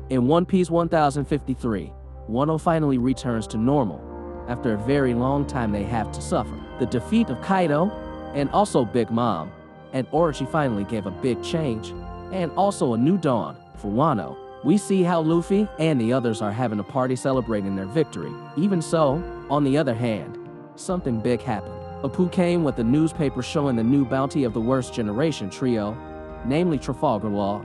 In One Piece 1053, Wano finally returns to normal. After a very long time they have to suffer. The defeat of Kaido, and also Big Mom, and Orochi finally gave a big change, and also a new dawn for Wano. We see how Luffy and the others are having a party celebrating their victory. Even so, on the other hand, something big happened. Apoo came with a newspaper showing the new bounty of the worst generation trio, namely Trafalgar Law,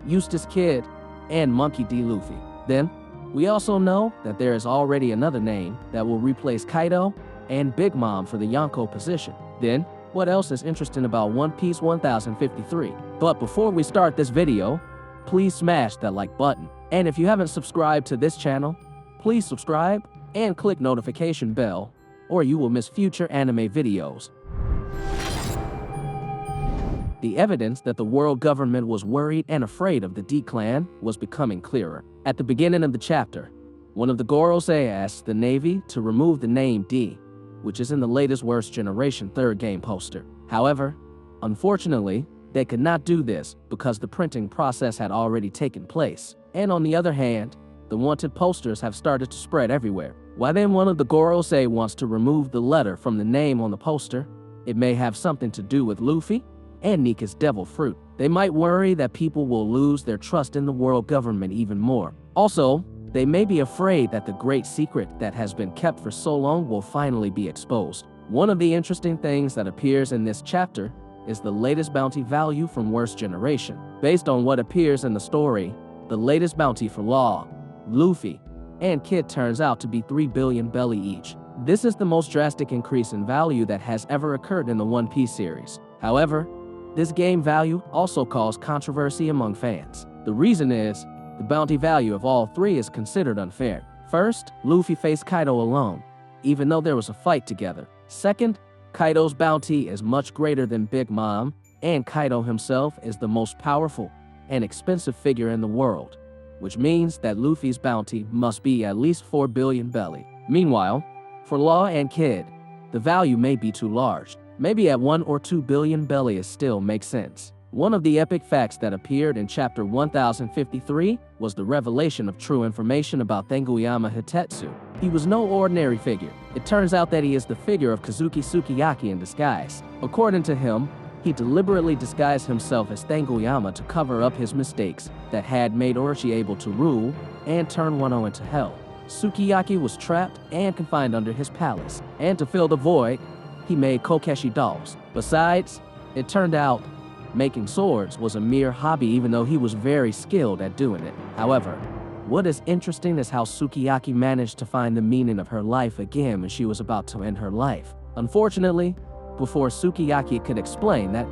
Eustass Kid, and Monkey D. Luffy. Then, we also know that there is already another name that will replace Kaido and Big Mom for the Yonko position. Then, what else is interesting about One Piece 1053? But before we start this video, please smash that like button. And if you haven't subscribed to this channel, please subscribe and click notification bell, or you will miss future anime videos. The evidence that the world government was worried and afraid of the D-Clan was becoming clearer. At the beginning of the chapter, one of the Gorosei asked the Navy to remove the name D, which is in the latest Worst Generation 3rd game poster. However, unfortunately, they could not do this because the printing process had already taken place. And on the other hand, the wanted posters have started to spread everywhere. Why then one of the Gorosei wants to remove the letter from the name on the poster? It may have something to do with Luffy and Nika's devil fruit. They might worry that people will lose their trust in the world government even more. Also, they may be afraid that the great secret that has been kept for so long will finally be exposed. One of the interesting things that appears in this chapter is the latest bounty value from Worst Generation. Based on what appears in the story, the latest bounty for Law, Luffy, and Kid turns out to be 3 billion belly each. This is the most drastic increase in value that has ever occurred in the One Piece series. However, this game value also caused controversy among fans. The reason is, the bounty value of all three is considered unfair. First, Luffy faced Kaido alone, even though there was a fight together. Second, Kaido's bounty is much greater than Big Mom, and Kaido himself is the most powerful and expensive figure in the world, which means that Luffy's bounty must be at least 4 billion belly. Meanwhile, for Law and Kid, the value may be too large. Maybe at 1 or 2 billion belly it still makes sense. One of the epic facts that appeared in chapter 1053 was the revelation of true information about Tenguyama Hitetsu. He was no ordinary figure. It turns out that he is the figure of Kazuki Sukiyaki in disguise. According to him, he deliberately disguised himself as Tenguyama to cover up his mistakes that had made Orochi able to rule and turn Wano into hell. Sukiyaki was trapped and confined under his palace, and to fill the void, he made Kokeshi dolls. Besides, it turned out making swords was a mere hobby even though he was very skilled at doing it. However, what is interesting is how Sukiyaki managed to find the meaning of her life again when she was about to end her life. Unfortunately, before Sukiyaki could explain that,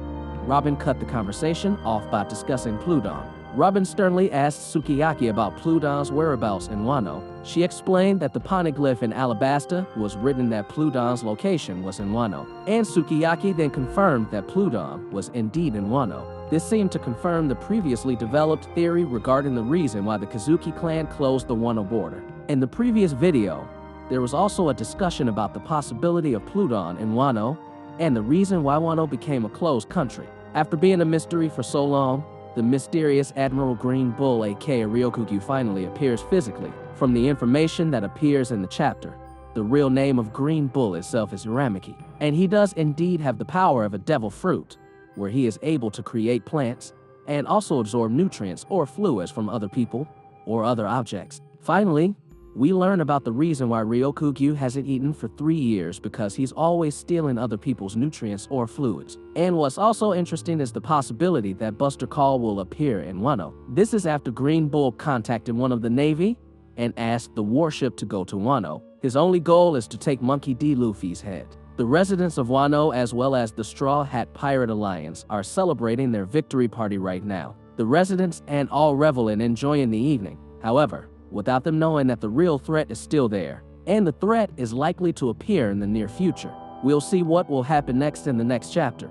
Robin cut the conversation off by discussing Pluton. Robin sternly asked Sukiyaki about Pluton's whereabouts in Wano. She explained that the poneglyph in Alabasta was written that Pluton's location was in Wano, and Sukiyaki then confirmed that Pluton was indeed in Wano. This seemed to confirm the previously developed theory regarding the reason why the Kazuki clan closed the Wano border. In the previous video, there was also a discussion about the possibility of Pluton in Wano and the reason why Wano became a closed country. After being a mystery for so long, the mysterious Admiral Green Bull aka Ryokugyu finally appears physically. From the information that appears in the chapter, the real name of Green Bull itself is Uramaki, and he does indeed have the power of a devil fruit, where he is able to create plants and also absorb nutrients or fluids from other people or other objects. Finally, we learn about the reason why Ryokugyu hasn't eaten for 3 years, because he's always stealing other people's nutrients or fluids. And what's also interesting is the possibility that Buster Call will appear in Wano. This is after Green Bull contacted one of the Navy and asked the warship to go to Wano. His only goal is to take Monkey D. Luffy's head. The residents of Wano as well as the Straw Hat Pirate Alliance are celebrating their victory party right now. The residents and all revel in enjoying the evening. However, without them knowing that the real threat is still there, and the threat is likely to appear in the near future. We'll see what will happen next in the next chapter.